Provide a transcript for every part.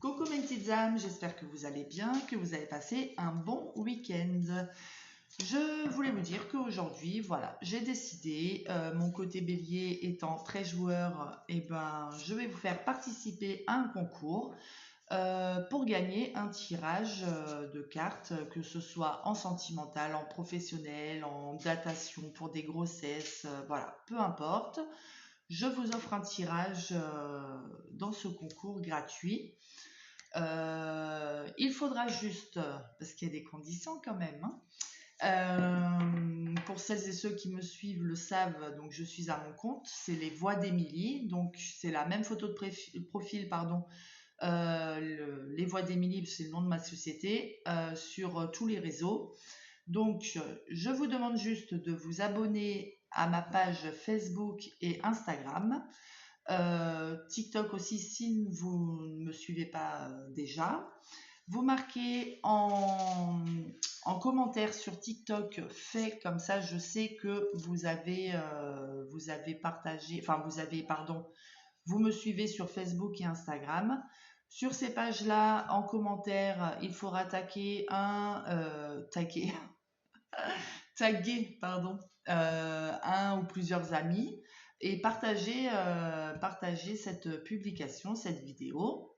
Coucou mes petites âmes, j'espère que vous allez bien, que vous avez passé un bon week-end. Je voulais vous dire qu'aujourd'hui, voilà, j'ai décidé, mon côté bélier étant très joueur, je vais vous faire participer à un concours pour gagner un tirage de cartes, que ce soit en sentimental, en professionnel, en datation pour des grossesses, voilà, peu importe. Je vous offre un tirage dans ce concours gratuit. Il faudra juste, parce qu'il y a des conditions quand même, hein, pour celles et ceux qui me suivent le savent, donc je suis à mon compte, c'est les voix d'Émilie, donc c'est la même photo de profil, pardon, les voix d'Émilie, c'est le nom de ma société, sur tous les réseaux. Donc je vous demande juste de vous abonner à ma page Facebook et Instagram. TikTok aussi si vous ne me suivez pas déjà. Vous marquez en commentaire sur TikTok fait, comme ça je sais que vous avez partagé, enfin vous avez, pardon, vous me suivez sur Facebook et Instagram. Sur ces pages-là, en commentaire, il faudra taguer, pardon, un ou plusieurs amis et partager cette publication, cette vidéo.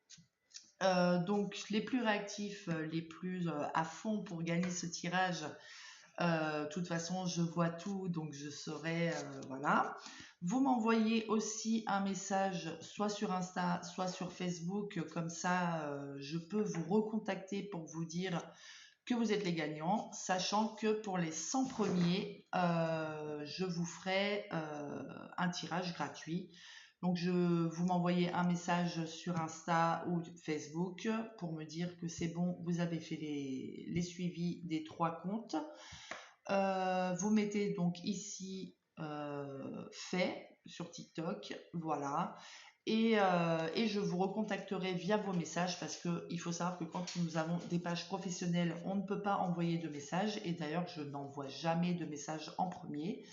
Donc les plus réactifs, les plus à fond pour gagner ce tirage, de toute façon je vois tout, donc je saurai, voilà. Vous m'envoyez aussi un message soit sur Insta, soit sur Facebook, comme ça je peux vous recontacter pour vous dire que vous êtes les gagnants, sachant que pour les 100 premiers, je vous ferai un tirage gratuit. Donc, vous m'envoyez un message sur Insta ou Facebook pour me dire que c'est bon, vous avez fait les suivis des 3 comptes. Vous mettez donc ici fait sur TikTok, voilà. Et je vous recontacterai via vos messages parce qu'il faut savoir que quand nous avons des pages professionnelles, on ne peut pas envoyer de messages. Et d'ailleurs, je n'envoie jamais de messages en premier.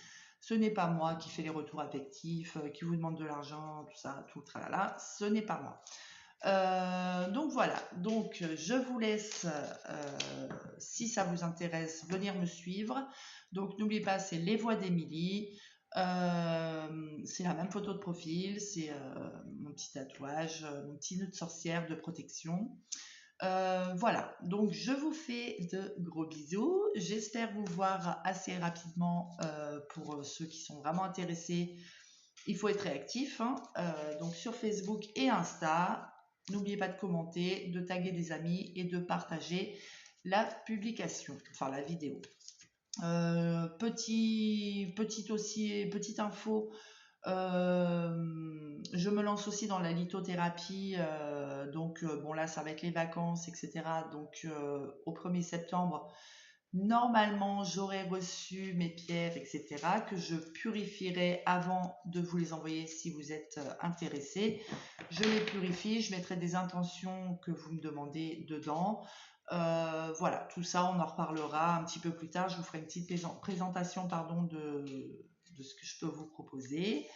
Ce n'est pas moi qui fais les retours affectifs, qui vous demande de l'argent, tout ça, tout le tralala. Ce n'est pas moi. Donc voilà, donc je vous laisse, si ça vous intéresse, venir me suivre. Donc n'oubliez pas, c'est les voix d'Émilie. C'est la même photo de profil, c'est mon petit tatouage, mon petit nœud de sorcière de protection. Voilà, donc je vous fais de gros bisous. J'espère vous voir assez rapidement pour ceux qui sont vraiment intéressés. Il faut être réactif, hein. Donc sur Facebook et Insta. N'oubliez pas de commenter, de taguer des amis et de partager la publication, enfin la vidéo. Petite info, je me lance aussi dans la lithothérapie, bon là ça va être les vacances, etc. Donc au 1er septembre, normalement j'aurai reçu mes pierres, etc. que je purifierai avant de vous les envoyer si vous êtes intéressés. Je les purifie, je mettrai des intentions que vous me demandez dedans. Voilà, tout ça on en reparlera un petit peu plus tard. Je vous ferai une petite présentation de ce que je peux vous proposer.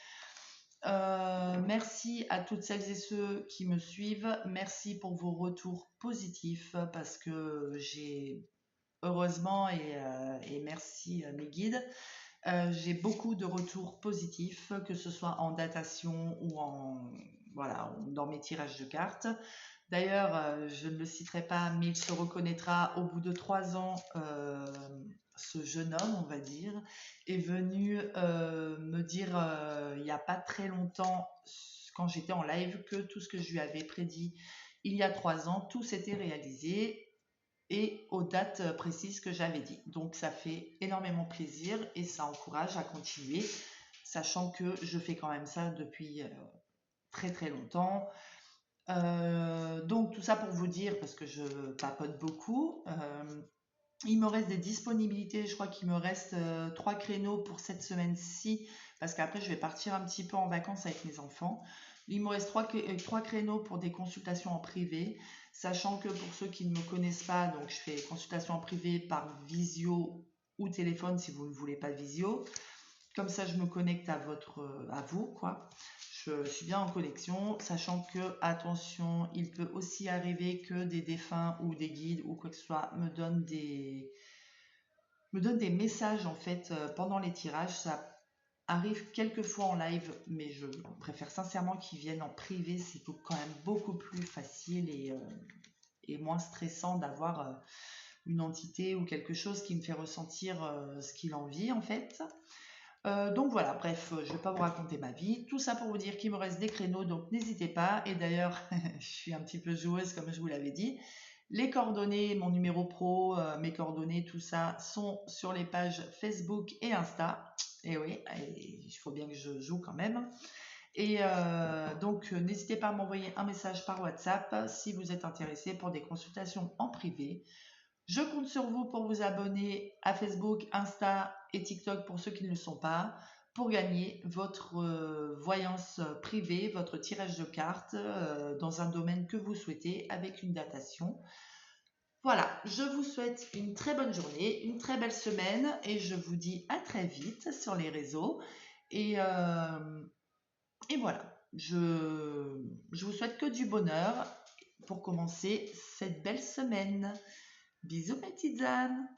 Merci à toutes celles et ceux qui me suivent. Merci pour vos retours positifs parce que j'ai heureusement et merci à mes guides. J'ai beaucoup de retours positifs, que ce soit en datation ou dans mes tirages de cartes. D'ailleurs, je ne le citerai pas, mais il se reconnaîtra au bout de 3 ans. Ce jeune homme, on va dire, est venu me dire il n'y a pas très longtemps, quand j'étais en live, que tout ce que je lui avais prédit il y a 3 ans, tout s'était réalisé et aux dates précises que j'avais dit. Donc ça fait énormément plaisir et ça encourage à continuer, sachant que je fais quand même ça depuis très très longtemps. Donc tout ça pour vous dire, parce que je papote beaucoup, il me reste des disponibilités, je crois qu'il me reste 3 créneaux pour cette semaine-ci, parce qu'après je vais partir un petit peu en vacances avec mes enfants. Il me reste 3 créneaux pour des consultations en privé, sachant que pour ceux qui ne me connaissent pas, donc je fais consultation en privé par visio ou téléphone si vous ne voulez pas visio. Comme ça, je me connecte à vous, quoi. Je suis bien en connexion, sachant que, attention, il peut aussi arriver que des défunts ou des guides ou quoi que ce soit me donnent des messages, en fait, pendant les tirages. Ça arrive quelques fois en live, mais je préfère sincèrement qu'ils viennent en privé. C'est quand même beaucoup plus facile et moins stressant d'avoir une entité ou quelque chose qui me fait ressentir ce qu'il en vit, en fait. Donc voilà, bref, je ne vais pas vous raconter ma vie. Tout ça pour vous dire qu'il me reste des créneaux, donc n'hésitez pas. Et d'ailleurs, je suis un petit peu joueuse, comme je vous l'avais dit. Les coordonnées, mon numéro pro, mes coordonnées, tout ça sont sur les pages Facebook et Insta. Et oui, il faut bien que je joue quand même. Et donc, n'hésitez pas à m'envoyer un message par WhatsApp si vous êtes intéressé pour des consultations en privé. Je compte sur vous pour vous abonner à Facebook, Insta et TikTok pour ceux qui ne le sont pas, pour gagner votre voyance privée, votre tirage de cartes dans un domaine que vous souhaitez avec une datation. Voilà, je vous souhaite une très bonne journée, une très belle semaine et je vous dis à très vite sur les réseaux. Et, voilà, je vous souhaite que du bonheur pour commencer cette belle semaine. Bisous mes petites ânes.